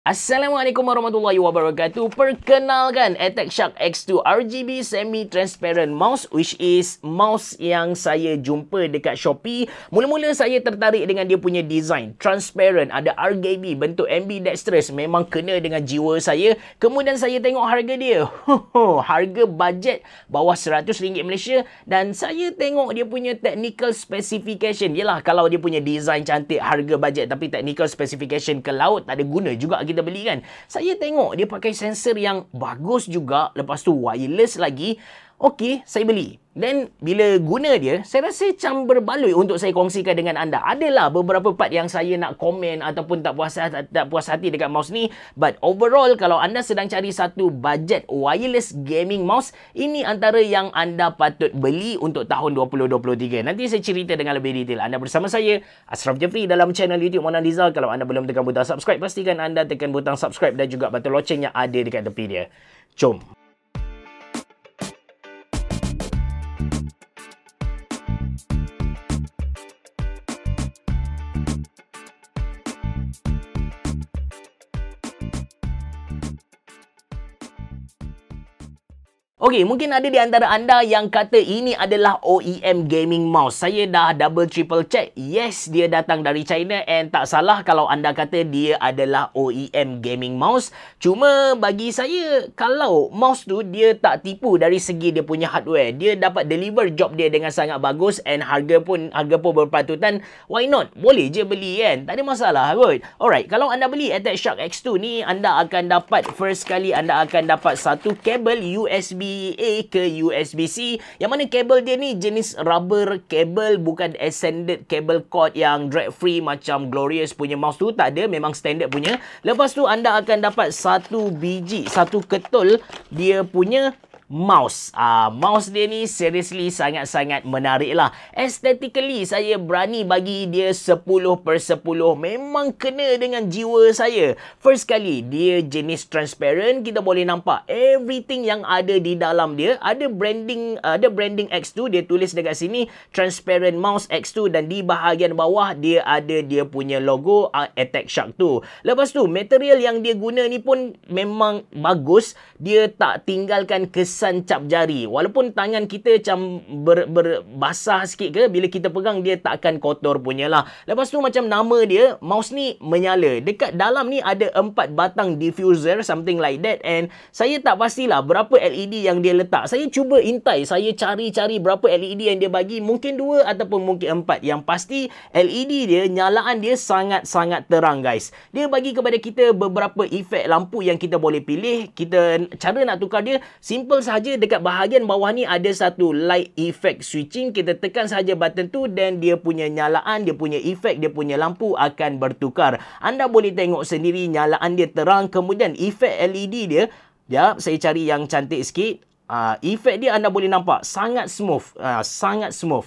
Assalamualaikum warahmatullahi wabarakatuh. Perkenalkan Attack Shark X2 RGB semi-transparent mouse, which is mouse yang saya jumpa dekat Shopee. Mula-mula saya tertarik dengan dia punya design, transparent, ada RGB, bentuk ambidextrous, memang kena dengan jiwa saya. Kemudian saya tengok harga dia. Harga bajet bawah RM100 Malaysia, dan saya tengok dia punya technical specification. Yelah, kalau dia punya design cantik, harga bajet, tapi technical specification ke laut tak ada guna juga kita beli kan. Saya tengok dia pakai sensor yang bagus juga, lepas tu wireless lagi. Okey, saya beli. Dan bila guna dia, saya rasa macam berbaloi untuk saya kongsikan dengan anda. Adalah beberapa part yang saya nak komen ataupun tak puas hati dekat mouse ni. But overall, kalau anda sedang cari satu budget wireless gaming mouse, ini antara yang anda patut beli untuk tahun 2023. Nanti saya cerita dengan lebih detail. Anda bersama saya, Ashraf Jeffrey, dalam channel YouTube Mona Rizal. Kalau anda belum tekan butang subscribe, pastikan anda tekan butang subscribe dan juga butang loceng yang ada dekat tepi dia. Jom. Okey, mungkin ada di antara anda yang kata ini adalah OEM gaming mouse. Saya dah double triple check. Yes, dia datang dari China, and tak salah kalau anda kata dia adalah OEM gaming mouse. Cuma bagi saya, kalau mouse tu dia tak tipu dari segi dia punya hardware, dia dapat deliver job dia dengan sangat bagus, and harga pun berpatutan, why not? Boleh je beli kan? Tak ada masalah kot. Alright, kalau anda beli Attack Shark X2 ni, anda akan dapat, first kali anda akan dapat satu kabel USB A ke USB-C, yang mana kabel dia ni jenis rubber kabel, bukan extended cable cord yang drag free macam Glorious punya mouse tu. Tak ada, memang standard punya. Lepas tu anda akan dapat satu biji, satu ketul dia punya mouse. Mouse dia ni seriously sangat-sangat menarik lah. Aesthetically, saya berani bagi dia 10/10. Memang kena dengan jiwa saya. First kali, dia jenis transparent. Kita boleh nampak everything yang ada di dalam dia. Ada branding X2. Dia tulis dekat sini, transparent mouse X2. Dan di bahagian bawah, dia ada dia punya logo Attack Shark tu. Lepas tu, material yang dia guna ni pun memang bagus. Dia tak tinggalkan kesan cap jari. Walaupun tangan kita macam basah sikit ke, bila kita pegang dia tak akan kotor punya lah. Lepas tu macam nama dia, mouse ni menyala. Dekat dalam ni ada 4 batang diffuser, something like that, and saya tak pastilah berapa LED yang dia letak. Saya cuba intai, saya cari-cari berapa LED yang dia bagi. Mungkin 2 ataupun mungkin 4. Yang pasti LED dia, nyalaan dia sangat-sangat terang guys. Dia bagi kepada kita beberapa efek lampu yang kita boleh pilih. Cara nak tukar dia simple sahaja. Dekat bahagian bawah ni ada satu light effect switching. Kita tekan sahaja button tu dan dia punya nyalaan, dia punya efek, dia punya lampu akan bertukar. Anda boleh tengok sendiri nyalaan dia terang. Kemudian efek LED dia, saya cari yang cantik sikit. Efek dia anda boleh nampak sangat smooth, sangat smooth.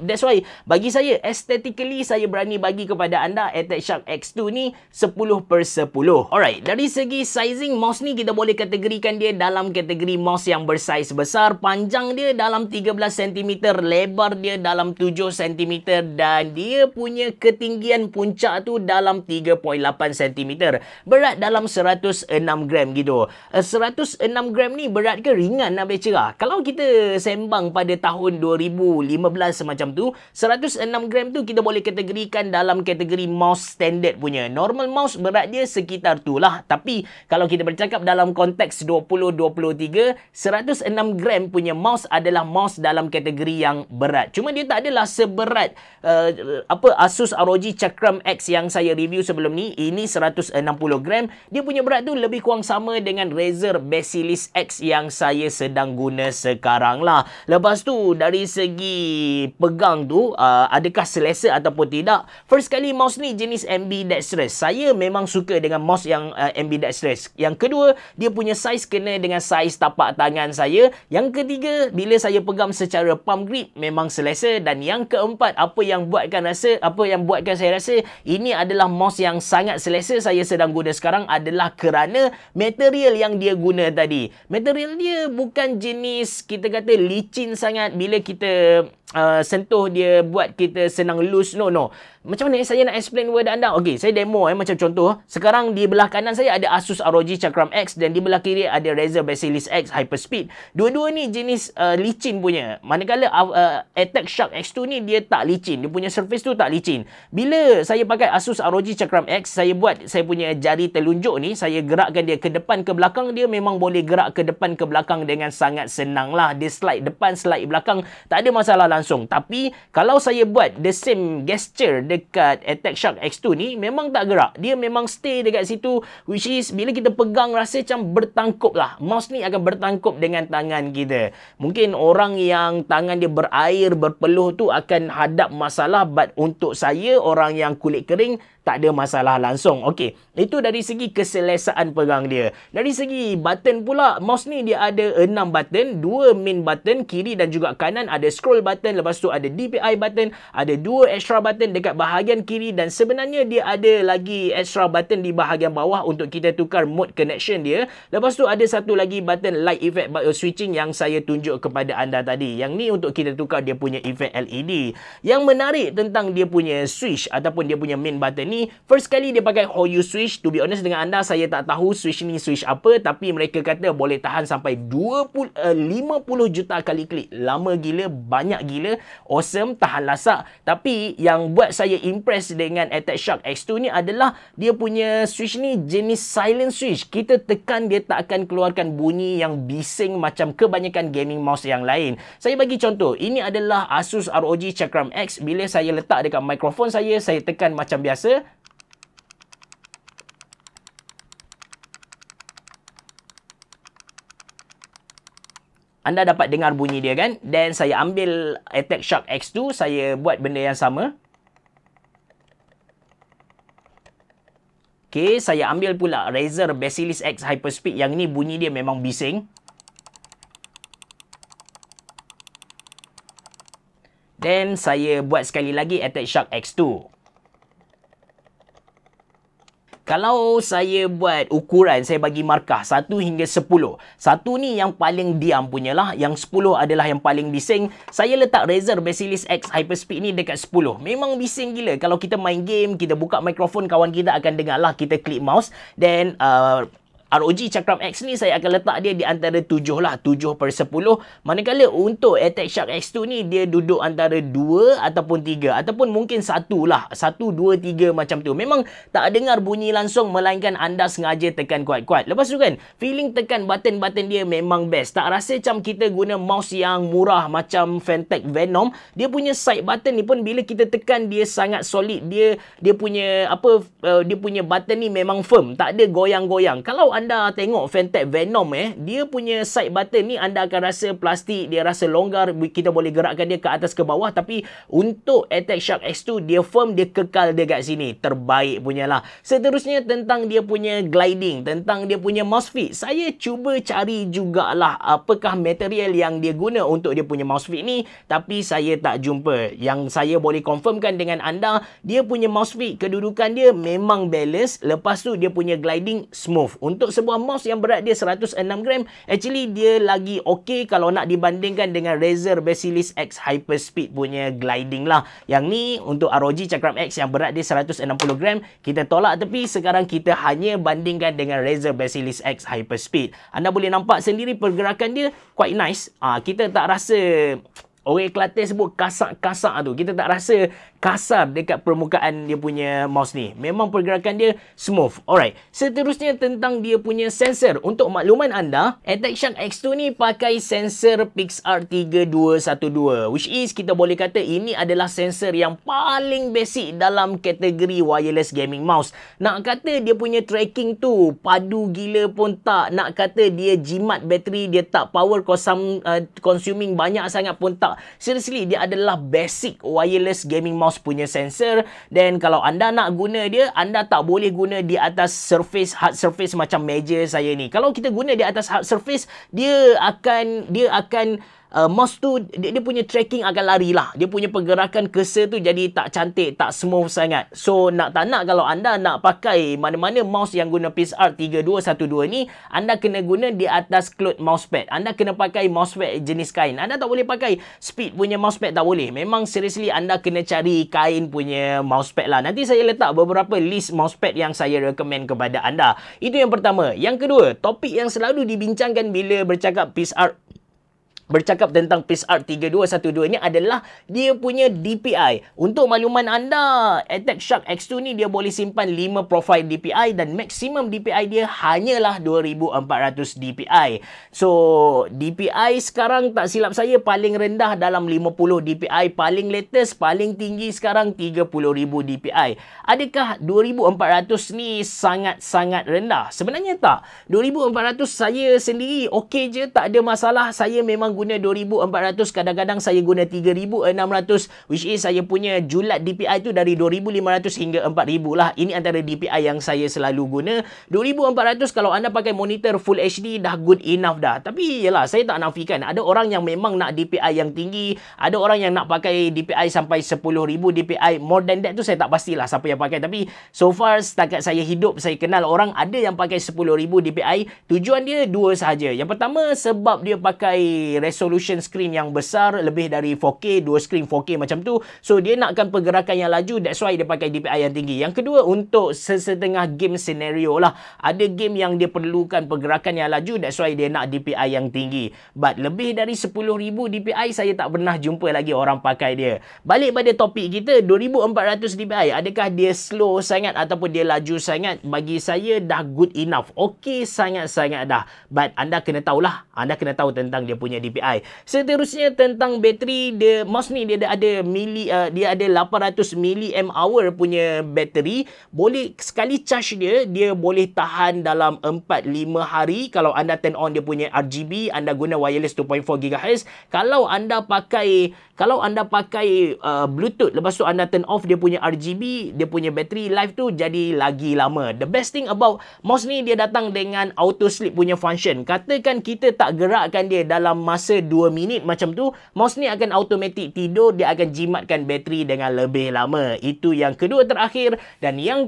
That's why bagi saya, aesthetically, saya berani bagi kepada anda Attack Shark X2 ni 10/10. Alright, dari segi sizing mouse ni, kita boleh kategorikan dia dalam kategori mouse yang bersaiz besar. Panjang dia dalam 13 cm, lebar dia dalam 7 cm, dan dia punya ketinggian puncak tu dalam 3.8 cm. Berat dalam 106 gram gitu. 106 gram ni berat ke ringan nak boleh cerah? Kalau kita sembang pada tahun 2015 macam tu, 106 gram tu kita boleh kategorikan dalam kategori mouse standard punya. Normal mouse berat dia sekitar tu lah. Tapi kalau kita bercakap dalam konteks 2023, 106 gram punya mouse adalah mouse dalam kategori yang berat. Cuma dia tak adalah seberat Asus ROG Chakram X yang saya review sebelum ni. Ini 160 gram. Dia punya berat tu lebih kurang sama dengan Razer Basilisk X yang saya sedang guna sekarang lah. Lepas tu, dari segi pegang tu, adakah selesa ataupun tidak? First kali, mouse ni jenis ambidextrous. Saya memang suka dengan mouse yang ambidextrous. Yang kedua, dia punya saiz kena dengan saiz tapak tangan saya. Yang ketiga, bila saya pegang secara palm grip, memang selesa. Dan yang keempat, apa yang buatkan saya rasa ini adalah mouse yang sangat selesa saya sedang guna sekarang adalah kerana material yang dia guna tadi. Material dia bukan jenis kita kata licin sangat. Bila kita sentuh dia buat kita senang loose. No. Macam mana saya nak explain kepada anda? Okey, saya demo macam contoh. Sekarang di belah kanan saya ada Asus ROG Chakram X dan di belah kiri ada Razer Basilisk X Hyperspeed. Dua-dua ni jenis licin punya. Manakala Attack Shark X2 ni dia tak licin. Dia punya surface tu tak licin. Bila saya pakai Asus ROG Chakram X, saya buat saya punya jari telunjuk ni, saya gerakkan dia ke depan ke belakang, dia memang boleh gerak ke depan ke belakang dengan sangat senang lah. Dia slide depan, slide belakang, tak ada masalah langsung. Tapi kalau saya buat the same gesture dekat Attack Shark X2 ni, memang tak gerak. Dia memang stay dekat situ, which is bila kita pegang rasa macam bertangkup lah. Mouse ni akan bertangkup dengan tangan kita. Mungkin orang yang tangan dia berair, berpeluh tu akan hadap masalah, but untuk saya, orang yang kulit kering, tak ada masalah langsung. Okey, itu dari segi keselesaan pegang dia. Dari segi button pula, mouse ni dia ada 6 button, 2 main button, kiri dan juga kanan ada scroll button, lepas tu ada DPI button, ada 2 extra button dekat bahagian kiri dan sebenarnya dia ada lagi extra button di bahagian bawah untuk kita tukar mode connection dia. Lepas tu ada satu lagi button light effect switching yang saya tunjuk kepada anda tadi. Yang ni untuk kita tukar dia punya effect LED. Yang menarik tentang dia punya switch ataupun dia punya main button ni, first kali dia pakai Hoyu switch. To be honest dengan anda, saya tak tahu switch ni switch apa, tapi mereka kata boleh tahan sampai 50 juta kali klik. Lama gila, banyak gila, awesome, tahan lasak. Tapi yang buat saya impress dengan Attack Shark X2 ni adalah dia punya switch ni jenis silent switch. Kita tekan dia tak akan keluarkan bunyi yang bising macam kebanyakan gaming mouse yang lain. Saya bagi contoh, ini adalah Asus ROG Chakram X. Bila saya letak dekat mikrofon saya tekan macam biasa. Anda dapat dengar bunyi dia kan? Dan saya ambil Attack Shark X2, saya buat benda yang sama. Okey, saya ambil pula Razer Basilisk X Hyperspeed. Yang ni bunyi dia memang bising. Dan saya buat sekali lagi Attack Shark X2. Kalau saya buat ukuran, saya bagi markah 1 hingga 10. 1 ni yang paling diam punya lah. Yang 10 adalah yang paling bising. Saya letak Razer Basilisk X Hyperspeed ni dekat 10. Memang bising gila. Kalau kita main game, kita buka mikrofon, kawan kita akan dengar lah kita klik mouse. Dan ROG Chakram X ni saya akan letak dia di antara 7 lah. 7/10. Manakala untuk Attack Shark X2 ni dia duduk antara 2 ataupun 3. Ataupun mungkin 1 lah. 1, 2, 3 macam tu. Memang tak dengar bunyi langsung melainkan anda sengaja tekan kuat-kuat. Lepas tu kan, feeling tekan button-button dia memang best. Tak rasa macam kita guna mouse yang murah macam Fanatec Venom. Dia punya side button ni pun bila kita tekan dia sangat solid. Dia punya dia punya button ni memang firm. Tak ada goyang-goyang. Kalau anda tengok Fanatec Venom dia punya side button ni anda akan rasa plastik, dia rasa longgar, kita boleh gerakkan dia ke atas ke bawah, tapi untuk Attack Shark X2 dia firm, dia kekal dekat sini. Terbaik punya lah. Seterusnya tentang dia punya gliding, tentang dia punya mouse fit. Saya cuba cari jugalah apakah material yang dia guna untuk dia punya mouse fit ni, tapi saya tak jumpa. Yang saya boleh confirmkan dengan anda, dia punya mouse fit, kedudukan dia memang balance. Lepas tu dia punya gliding smooth. Untuk sebuah mouse yang berat dia 106 gram, actually dia lagi okey kalau nak dibandingkan dengan Razer Basilisk X Hyperspeed punya gliding lah. Yang ni untuk ROG Chakram X yang berat dia 160 gram, kita tolak tepi. Sekarang kita hanya bandingkan dengan Razer Basilisk X Hyperspeed. Anda boleh nampak sendiri pergerakan dia quite nice. Kita tak rasa, orang Kelantan sebut kasak-kasak tu. Kita tak rasa kasar dekat permukaan dia punya mouse ni. Memang pergerakan dia smooth. Alright. Seterusnya tentang dia punya sensor. Untuk makluman anda, Attack Shark X2 ni pakai sensor PixArt 3212. Which is, kita boleh kata ini adalah sensor yang paling basic dalam kategori wireless gaming mouse. Nak kata dia punya tracking tu padu gila pun tak. Nak kata dia jimat bateri, dia tak power consuming banyak sangat pun tak. Seriously, dia adalah basic wireless gaming mouse punya sensor. Dan kalau anda nak guna dia, anda tak boleh guna di atas surface, hard surface macam meja saya ni. Kalau kita guna di atas hard surface, dia akan mouse tu dia punya tracking agak lari lah. Dia punya pergerakan cursor tu jadi tak cantik, tak smooth sangat. So nak tak nak, kalau anda nak pakai mana-mana mouse yang guna PIXAR 3212 ni, anda kena guna di atas cloth mousepad. Anda kena pakai mousepad jenis kain. Anda tak boleh pakai Speed punya mousepad, tak boleh. Memang seriously anda kena cari kain punya mousepad lah. Nanti saya letak beberapa list mousepad yang saya recommend kepada anda. Itu yang pertama. Yang kedua, topik yang selalu dibincangkan bila bercakap tentang PIXAR 3212 ni adalah dia punya DPI. Untuk makluman anda, Attack Shark X2 ni dia boleh simpan 5 profile DPI dan maksimum DPI dia hanyalah 2400 DPI. So, DPI sekarang tak silap saya paling rendah dalam 50 DPI, paling latest, paling tinggi sekarang 30,000 DPI. Adakah 2400 ni sangat-sangat rendah? Sebenarnya tak. 2400 saya sendiri okey je, tak ada masalah. Saya memang guna 2400, kadang-kadang saya guna 3600, which is saya punya julat DPI tu dari 2500 hingga 4000 lah. Ini antara DPI yang saya selalu guna. 2400 kalau anda pakai monitor Full HD dah good enough dah. Tapi yalah, saya tak nafikan ada orang yang memang nak DPI yang tinggi, ada orang yang nak pakai DPI sampai 10,000 DPI. More than that tu saya tak pastilah siapa yang pakai, tapi so far setakat saya hidup, saya kenal orang ada yang pakai 10,000 DPI. Tujuan dia dua sahaja. Yang pertama, sebab dia pakai resolution screen yang besar, lebih dari 4K, dua screen 4K macam tu. So dia nakkan pergerakan yang laju, that's why dia pakai DPI yang tinggi. Yang kedua, untuk sesetengah game scenario lah. Ada game yang dia perlukan pergerakan yang laju, that's why dia nak DPI yang tinggi. But lebih dari 10,000 DPI saya tak pernah jumpa lagi orang pakai dia. Balik pada topik kita, 2400 DPI, adakah dia slow sangat ataupun dia laju sangat? Bagi saya dah good enough. Okey sangat-sangat dah. But anda kena tahulah, anda kena tahu tentang dia punya DPI. Seterusnya tentang bateri, dia mouse ni dia ada 800 mAh punya bateri. Boleh sekali charge dia boleh tahan dalam 4-5 hari. Kalau anda turn on dia punya RGB, anda guna wireless 2.4 GHz. Kalau anda pakai Bluetooth, lepas tu anda turn off dia punya RGB, dia punya bateri life tu jadi lagi lama. The best thing about mouse ni, dia datang dengan auto sleep punya function. Katakan kita tak gerakkan dia dalam masa 2 minit macam tu, mouse ni akan automatic tidur, dia akan jimatkan bateri dengan lebih lama. Itu yang kedua terakhir. Dan yang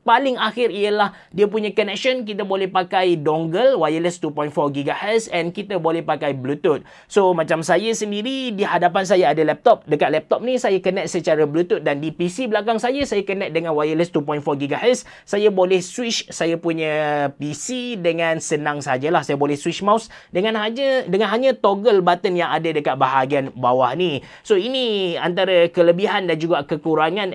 paling akhir ialah dia punya connection. Kita boleh pakai dongle wireless 2.4 GHz and kita boleh pakai Bluetooth. So macam saya sendiri, di hadapan saya ada laptop. Dekat laptop ni saya connect secara Bluetooth, dan di PC belakang saya connect dengan wireless 2.4 GHz. Saya boleh switch saya punya PC dengan senang sajalah. Saya boleh switch mouse dengan hanya toggle button yang ada dekat bahagian bawah ni. So ini antara kelebihan dan juga kekurangan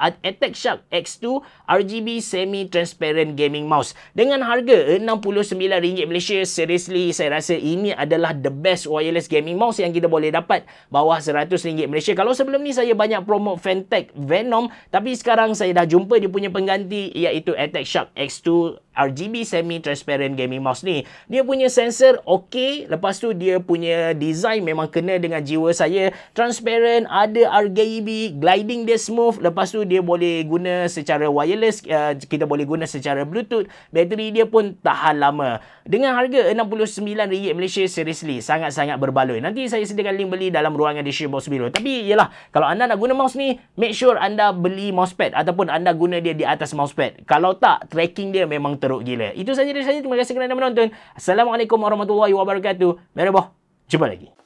Attack Shark X2 RGB semi transparent gaming mouse. Dengan harga RM69 Malaysia, seriously saya rasa ini adalah the best wireless gaming mouse yang kita boleh dapat, bawah RM100 Malaysia. Kalau sebelum ni saya banyak promote Fantech Venom, tapi sekarang saya dah jumpa dia punya pengganti, iaitu Attack Shark X2 RGB semi transparent gaming mouse ni. Dia punya sensor okey, lepas tu dia punya design memang kena dengan jiwa saya. Transparent, ada RGB, gliding dia smooth, lepas tu dia boleh guna secara wireless, kita boleh guna secara Bluetooth. Bateri dia pun tahan lama. Dengan harga RM69 Malaysia, seriously sangat-sangat berbaloi. Nanti saya sediakan link beli dalam ruangan description box biru. Tapi yalah, kalau anda nak guna mouse ni, make sure anda beli mousepad ataupun anda guna dia di atas mousepad. Kalau tak, tracking dia memang teruk gila. Itu saja dari saya. Terima kasih kerana menonton. Assalamualaikum warahmatullahi wabarakatuh. Merhaba. Jumpa lagi.